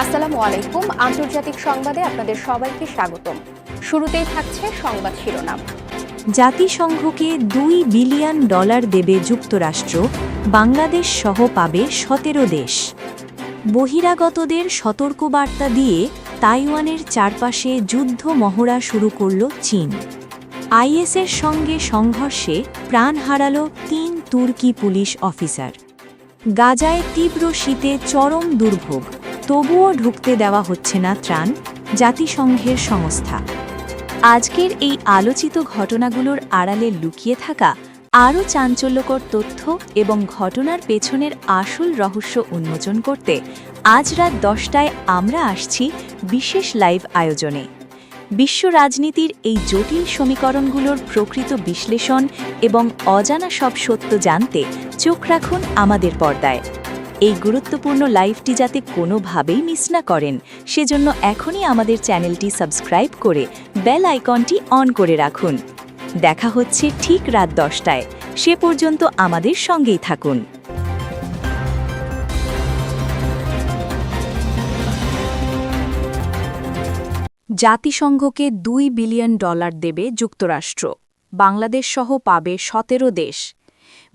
আসসালামু আলাইকুম। আন্তর্জাতিক সংবাদে আপনাদের সবাইকে স্বাগতম। শুরুতেই থাকছে সংবাদ শিরোনাম। জাতিসংঘকে $2 বিলিয়ন দেবে যুক্তরাষ্ট্র, বাংলাদেশ সহ পাবে 17 দেশ। বহিরাগতদের সতর্কবার্তা দিয়ে তাইওয়ানের চারপাশে যুদ্ধ মহড়া শুরু করল চীন। আইএসের সঙ্গে সংঘর্ষে প্রাণ হারাল 3 তুর্কি পুলিশ অফিসার। গাজায় তীব্র শীতে চরম দুর্ভোগ, তবুও ঢুকতে দেওয়া হচ্ছে না ত্রাণ, জাতিসংঘের সংস্থা। আজকের এই আলোচিত ঘটনাগুলোর আড়ালে লুকিয়ে থাকা আরও চাঞ্চল্যকর তথ্য এবং ঘটনার পেছনের আসল রহস্য উন্মোচন করতে আজ রাত 10টায় আমরা আসছি বিশেষ লাইভ আয়োজনে। বিশ্ব রাজনীতির এই জটিল সমীকরণগুলোর প্রকৃত বিশ্লেষণ এবং অজানা সব সত্য জানতে চোখ রাখুন আমাদের পর্দায়। এই গুরুত্বপূর্ণ লাইভটি যাতে কোনোভাবেই মিস না করেন, সেজন্য এখনই আমাদের চ্যানেলটি সাবস্ক্রাইব করে বেল আইকনটি অন করে রাখুন। দেখা হচ্ছে ঠিক রাত 10টায়। সে পর্যন্ত আমাদের সঙ্গেই থাকুন। জাতিসংঘকে $2 বিলিয়ন দেবে যুক্তরাষ্ট্র, বাংলাদেশ সহ পাবে 17 দেশ।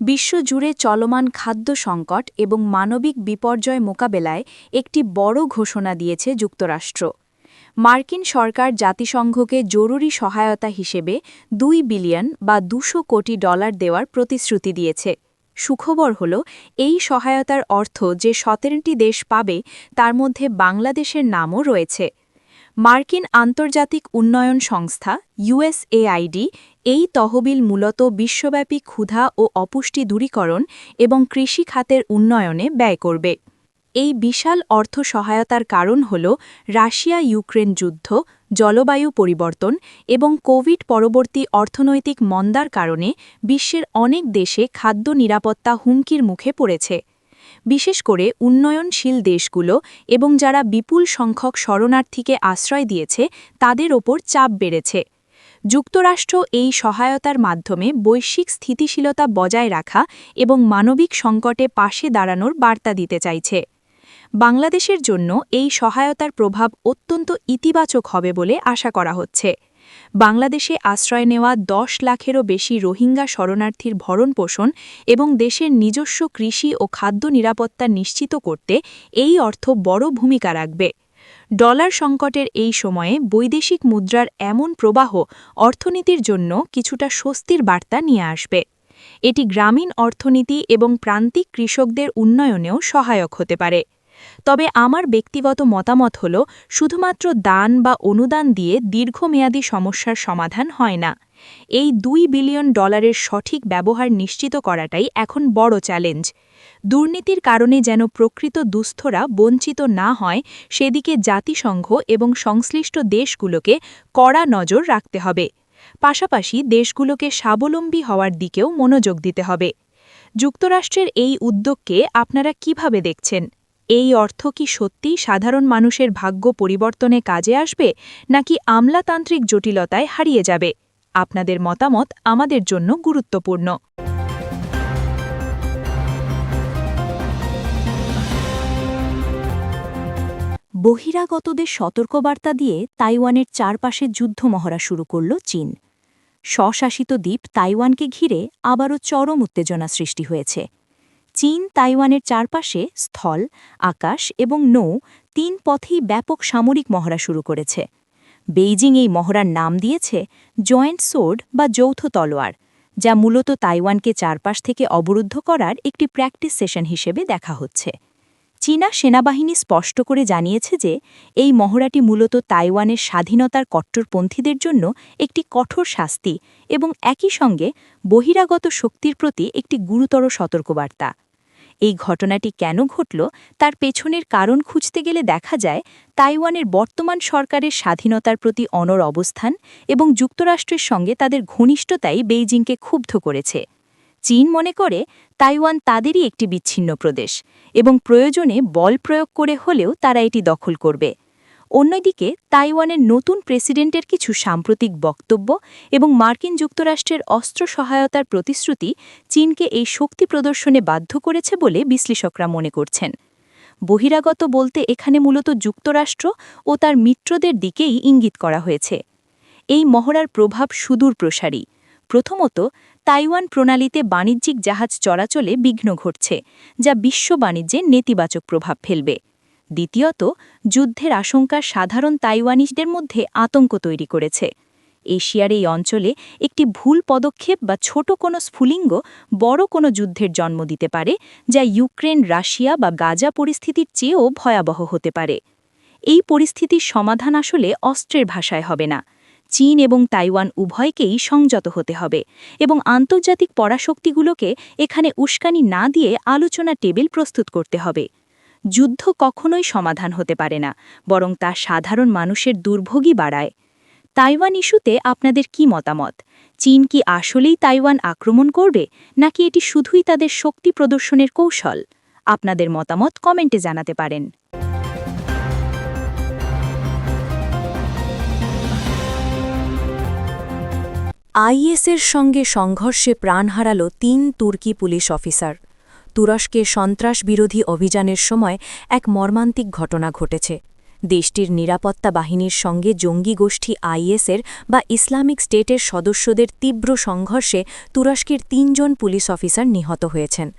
বিশ্বজুড়ে চলমান খাদ্য সংকট এবং মানবিক বিপর্যয় মোকাবেলায় একটি বড় ঘোষণা দিয়েছে যুক্তরাষ্ট্র। মার্কিন সরকার জাতিসংঘকে জরুরি সহায়তা হিসেবে $2 বিলিয়ন বা $200 কোটি দেওয়ার প্রতিশ্রুতি দিয়েছে। সুখবর হল, এই সহায়তার অর্থ যে 17টি দেশ পাবে তার মধ্যে বাংলাদেশের নামও রয়েছে। মার্কিন আন্তর্জাতিক উন্নয়ন সংস্থা ইউএসএআইডি এই তহবিল মূলত বিশ্বব্যাপী ক্ষুধা ও অপুষ্টি দূরীকরণ এবং কৃষি খাতের উন্নয়নে ব্যয় করবে। এই বিশাল অর্থ সহায়তার কারণ হল রাশিয়া ইউক্রেন যুদ্ধ, জলবায়ু পরিবর্তন এবং কোভিড পরবর্তী অর্থনৈতিক মন্দার কারণে বিশ্বের অনেক দেশে খাদ্য নিরাপত্তা হুমকির মুখে পড়েছে। বিশেষ করে উন্নয়নশীল দেশগুলো এবং যারা বিপুল সংখ্যক শরণার্থীকে আশ্রয় দিয়েছে তাদের ওপর চাপ বেড়েছে। যুক্তরাষ্ট্র এই সহায়তার মাধ্যমে বৈশ্বিক স্থিতিশীলতা বজায় রাখা এবং মানবিক সংকটে পাশে দাঁড়ানোর বার্তা দিতে চাইছে। বাংলাদেশের জন্য এই সহায়তার প্রভাব অত্যন্ত ইতিবাচক হবে বলে আশা করা হচ্ছে। বাংলাদেশে আশ্রয় নেওয়া 10 লাখেরও বেশি রোহিঙ্গা শরণার্থীর ভরণপোষণ এবং দেশের নিজস্ব কৃষি ও খাদ্য নিরাপত্তা নিশ্চিত করতে এই অর্থ বড় ভূমিকা রাখবে। ডলার সংকটের এই সময়ে বৈদেশিক মুদ্রার এমন প্রবাহ অর্থনীতির জন্য কিছুটা স্বস্তির বার্তা নিয়ে আসবে। এটি গ্রামীণ অর্থনীতি এবং প্রান্তিক কৃষকদের উন্নয়নেও সহায়ক হতে পারে। তবে আমার ব্যক্তিগত মতামত হল, শুধুমাত্র দান বা অনুদান দিয়ে দীর্ঘমেয়াদী সমস্যার সমাধান হয় না। এই $2 বিলিয়ন সঠিক ব্যবহার নিশ্চিত করাটাই এখন বড় চ্যালেঞ্জ। দুর্নীতির কারণে যেন প্রকৃত দুস্থরা বঞ্চিত না হয়, সেদিকে জাতিসংঘ এবং সংশ্লিষ্ট দেশগুলোকে কড়া নজর রাখতে হবে। পাশাপাশি দেশগুলোকে স্বাবলম্বী হওয়ার দিকেও মনোযোগ দিতে হবে। যুক্তরাষ্ট্রের এই উদ্যোগকে আপনারা কিভাবে দেখছেন? এই অর্থ কি সত্যিই সাধারণ মানুষের ভাগ্য পরিবর্তনে কাজে আসবে, নাকি আমলাতান্ত্রিক জটিলতায় হারিয়ে যাবে? আপনাদের মতামত আমাদের জন্য গুরুত্বপূর্ণ। বহিরাগতদের সতর্কবার্তা দিয়ে তাইওয়ানের চারপাশে যুদ্ধ মহড়া শুরু করল চীন। স্বশাসিত দ্বীপ তাইওয়ানকে ঘিরে আবারও চরম উত্তেজনা সৃষ্টি হয়েছে। চীন তাইওয়ানের চারপাশে স্থল, আকাশ এবং নৌ 3 পথেই ব্যাপক সামরিক মহড়া শুরু করেছে। বেইজিং এই মহড়ার নাম দিয়েছে জয়েন্ট সোর্ড বা যৌথ তলোয়ার, যা মূলত তাইওয়ানকে চারপাশ থেকে অবরুদ্ধ করার একটি প্র্যাকটিস সেশন হিসেবে দেখা হচ্ছে। চীনা সেনাবাহিনী স্পষ্ট করে জানিয়েছে যে এই মহড়াটি মূলত তাইওয়ানের স্বাধীনতার কট্টরপন্থীদের জন্য একটি কঠোর শাস্তি এবং একই সঙ্গে বহিরাগত শক্তির প্রতি একটি গুরুতর সতর্কবার্তা। এই ঘটনাটি কেন ঘটল তার পেছনের কারণ খুঁজতে গেলে দেখা যায়, তাইওয়ানের বর্তমান সরকারের স্বাধীনতার প্রতি অনড় অবস্থান এবং যুক্তরাষ্ট্রের সঙ্গে তাদের ঘনিষ্ঠতাই বেইজিংকে ক্ষুব্ধ করেছে। চীন মনে করে তাইওয়ান তাদেরই একটি বিচ্ছিন্ন প্রদেশ এবং প্রয়োজনে বল প্রয়োগ করে হলেও তারা এটি দখল করবে। অন্যদিকে তাইওয়ানের নতুন প্রেসিডেন্টের কিছু সাম্প্রতিক বক্তব্য এবং মার্কিন যুক্তরাষ্ট্রের অস্ত্র সহায়তার প্রতিশ্রুতি চীনকে এই শক্তি প্রদর্শনে বাধ্য করেছে বলে বিশ্লেষকরা মনে করছেন। বহিরাগত বলতে এখানে মূলত যুক্তরাষ্ট্র ও তার মিত্রদের দিকেই ইঙ্গিত করা হয়েছে। এই মহড়ার প্রভাব সুদূর প্রসারী। প্রথমত, তাইওয়ান প্রণালীতে বাণিজ্যিক জাহাজ চলাচলে বিঘ্ন ঘটছে, যা বিশ্ব বাণিজ্যে নেতিবাচক প্রভাব ফেলবে। দ্বিতীয়ত, যুদ্ধের আশঙ্কা সাধারণ তাইওয়ানিদের মধ্যে আতঙ্ক তৈরি করেছে। এশিয়ার এই অঞ্চলে একটি ভুল পদক্ষেপ বা ছোট কোনো স্ফুলিঙ্গ বড় কোনো যুদ্ধের জন্ম দিতে পারে, যা ইউক্রেন, রাশিয়া বা গাজা পরিস্থিতির চেয়েও ভয়াবহ হতে পারে। এই পরিস্থিতির সমাধান আসলে অস্ত্রের ভাষায় হবে না। চীন এবং তাইওয়ান উভয়কেই সংযত হতে হবে এবং আন্তর্জাতিক পরাশক্তিগুলোকে এখানে উস্কানি না দিয়ে আলোচনা টেবিল প্রস্তুত করতে হবে। যুদ্ধ কখনোই সমাধান হতে পারে না, বরং তা সাধারণ মানুষের দুর্ভোগই বাড়ায়। তাইওয়ান ইস্যুতে আপনাদের কি মতামত? চীন কি আসলেই তাইওয়ান আক্রমণ করবে, নাকি এটি শুধুই তাদের শক্তি প্রদর্শনের কৌশল? আপনাদের মতামত কমেন্টে জানাতে পারেন। আইএসের সঙ্গে সংঘর্ষে প্রাণ হারালো ৩ তুর্কি পুলিশ অফিসার। তুরস্কে সন্ত্রাস বিরোধী অভিযানের সময় এক মর্মান্তিক ঘটনা ঘটেছে। দেশটির নিরাপত্তা বাহিনীর সঙ্গে জঙ্গি গোষ্ঠী আইএসের বা ইসলামিক স্টেটের সদস্যদের তীব্র সংঘর্ষে তুরস্কের ৩ জন পুলিশ অফিসার নিহত হয়েছেন।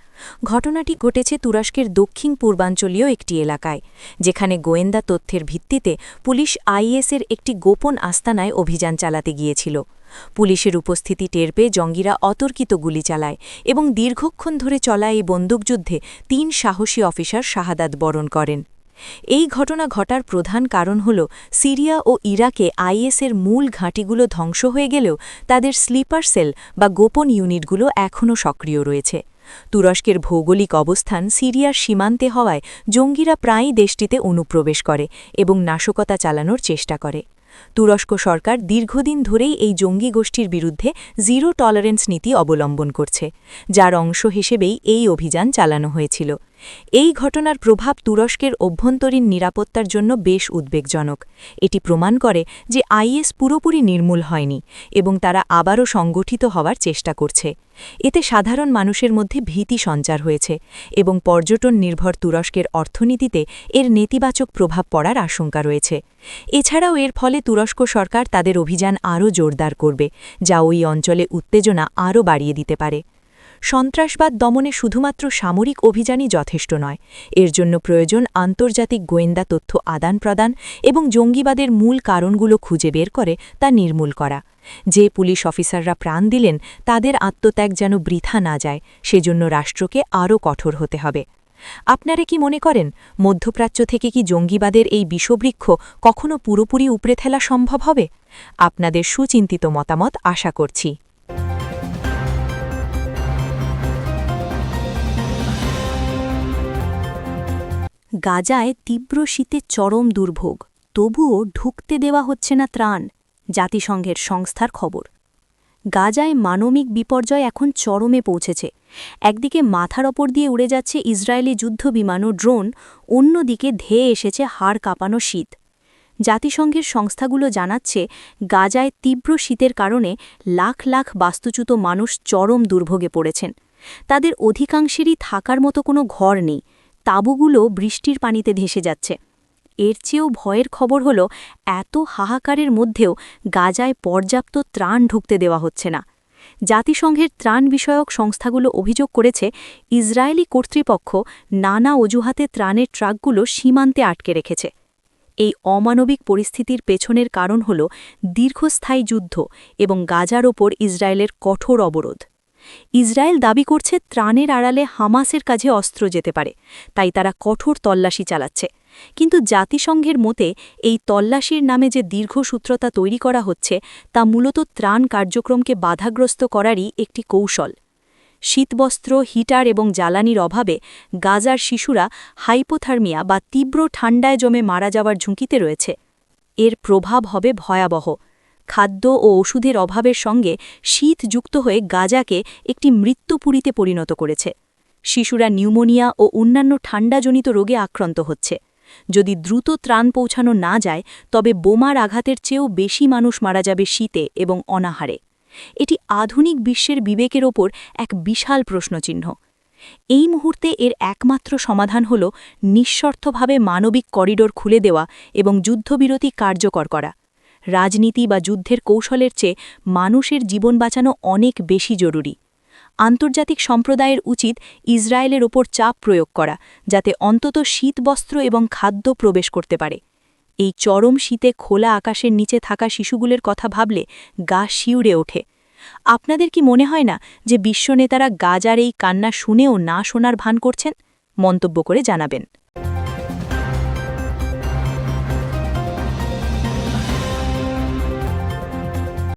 ঘটনাটি ঘটেছে তুরস্কের দক্ষিণ পূর্বাঞ্চলীয় একটি এলাকায়, যেখানে গোয়েন্দা তথ্যের ভিত্তিতে পুলিশ আইএসের একটি গোপন আস্তানায় অভিযান চালাতে গিয়েছিল। পুলিশের উপস্থিতি টের পেয়ে জঙ্গিরা অতর্কিত গুলি চালায় এবং দীর্ঘক্ষণ ধরে চলা এই বন্দুকযুদ্ধে ৩ সাহসী অফিসার শাহাদাত বরণ করেন। এই ঘটনা ঘটার প্রধান কারণ হল সিরিয়া ও ইরাকে আইএসের মূল ঘাঁটিগুলো ধ্বংস হয়ে গেলেও তাদের স্লিপার সেল বা গোপন ইউনিটগুলো এখনও সক্রিয় রয়েছে। তুরস্কের ভৌগোলিক অবস্থান সিরিয়ার সীমান্তে হওয়ায় জঙ্গিরা প্রায়ই দেশটিতে অনুপ্রবেশ করে এবং নাশকতা চালানোর চেষ্টা করে। তুরস্ক সরকার দীর্ঘদিন ধরেই এই জঙ্গি গোষ্ঠীর বিরুদ্ধে জিরো টলারেন্স নীতি অবলম্বন করছে, যার অংশ হিসেবেই এই অভিযান চালানো হয়েছিল। এই ঘটনার প্রভাব তুরস্কের অভ্যন্তরীণ নিরাপত্তার জন্য বেশ উদ্বেগজনক। এটি প্রমাণ করে যে আইএস পুরোপুরি নির্মূল হয়নি এবং তারা আবারও সংগঠিত হওয়ার চেষ্টা করছে। এতে সাধারণ মানুষের মধ্যে ভীতি সঞ্চার হয়েছে এবং পর্যটন নির্ভর তুরস্কের অর্থনীতিতে এর নেতিবাচক প্রভাব পড়ার আশঙ্কা রয়েছে। এছাড়াও এর ফলে তুরস্ক সরকার তাদের অভিযান আরও জোরদার করবে, যা ওই অঞ্চলে উত্তেজনা আরও বাড়িয়ে দিতে পারে। সন্ত্রাসবাদ দমনে শুধুমাত্র সামরিক অভিযানই যথেষ্ট নয়, এর জন্য প্রয়োজন আন্তর্জাতিক গোয়েন্দা তথ্য আদান-প্রদান এবং জঙ্গিবাদের মূল কারণগুলো খুঁজে বের করে তা নির্মূল করা। যে পুলিশ অফিসাররা প্রাণ দিলেন তাদের আত্মত্যাগ যেন বৃথা না যায়, সেজন্য রাষ্ট্রকে আরও কঠোর হতে হবে। আপনারা কি মনে করেন মধ্যপ্রাচ্য থেকে কি জঙ্গিবাদের এই বিষবৃক্ষ কখনো পুরোপুরি উপড়ে ফেলা সম্ভব হবে? আপনাদের সুচিন্তিত মতামত আশা করছি। গাজায় তীব্র শীতে চরম দুর্ভোগ, তবুও ঢুকতে দেওয়া হচ্ছে না ত্রাণ। জাতিসংঘের সংস্থার খবর। গাজায় মানবিক বিপর্যয় এখন চরমে পৌঁছেছে। একদিকে মাথার ওপর দিয়ে উড়ে যাচ্ছে ইসরায়েলি যুদ্ধবিমান ও ড্রোন, অন্যদিকে ধেয়ে এসেছে হাড় কাঁপানো শীত। জাতিসংঘের সংস্থাগুলো জানাচ্ছে, গাজায় তীব্র শীতের কারণে লাখ লাখ বাস্তুচ্যুত মানুষ চরম দুর্ভোগে পড়েছেন। তাদের অধিকাংশেরই থাকার মতো কোনো ঘর নেই, তাঁবুগুলো বৃষ্টির পানিতে ভেসে যাচ্ছে। এর চেয়েও ভয়ের খবর হল, এত হাহাকারের মধ্যেও গাজায় পর্যাপ্ত ত্রাণ ঢুকতে দেওয়া হচ্ছে না। জাতিসংঘের ত্রাণ বিষয়ক সংস্থাগুলো অভিযোগ করেছে, ইসরায়েলি কর্তৃপক্ষ নানা অজুহাতে ত্রাণের ট্রাকগুলো সীমান্তে আটকে রেখেছে। এই অমানবিক পরিস্থিতির পেছনের কারণ হল দীর্ঘস্থায়ী যুদ্ধ এবং গাজার ওপর ইসরায়েলের কঠোর অবরোধ। ইসরায়েল দাবি করছে ত্রাণের আড়ালে হামাসের কাছে অস্ত্র যেতে পারে, তাই তারা কঠোর তল্লাশি চালাচ্ছে। কিন্তু জাতিসংঘের মতে এই তল্লাশির নামে যে দীর্ঘসূত্রতা তৈরি করা হচ্ছে তা মূলত ত্রাণ কার্যক্রমকে বাধাগ্রস্ত করারই একটি কৌশল। শীতবস্ত্র, হিটার এবং জ্বালানির অভাবে গাজার শিশুরা হাইপোথার্মিয়া বা তীব্র ঠান্ডায় জমে মারা যাওয়ার ঝুঁকিতে রয়েছে। এর প্রভাব হবে ভয়াবহ। খাদ্য ও ওষুধের অভাবের সঙ্গে শীত যুক্ত হয়ে গাজাকে একটি মৃত্যুপুরীতে পরিণত করেছে। শিশুরা নিউমোনিয়া ও অন্যান্য ঠান্ডাজনিত রোগে আক্রান্ত হচ্ছে। যদি দ্রুত ত্রাণ পৌঁছানো না যায়, তবে বোমার আঘাতের চেয়েও বেশি মানুষ মারা যাবে শীতে এবং অনাহারে। এটি আধুনিক বিশ্বের বিবেকের ওপর এক বিশাল প্রশ্নচিহ্ন। এই মুহূর্তে এর একমাত্র সমাধান হল নিঃশর্তভাবে মানবিক করিডোর খুলে দেওয়া এবং যুদ্ধবিরতি কার্যকর করা। রাজনীতি বা যুদ্ধের কৌশলের চেয়ে মানুষের জীবন বাঁচানো অনেক বেশি জরুরি। আন্তর্জাতিক সম্প্রদায়ের উচিত ইসরায়েলের ওপর চাপ প্রয়োগ করা, যাতে অন্তত শীতবস্ত্র এবং খাদ্য প্রবেশ করতে পারে। এই চরম শীতে খোলা আকাশের নিচে থাকা শিশুগুলোর কথা ভাবলে গা শিউরে ওঠে। আপনাদের কি মনে হয় না যে বিশ্বনেতারা গাজার এই কান্না শুনেও না শোনার ভান করছেন? মন্তব্য করে জানাবেন।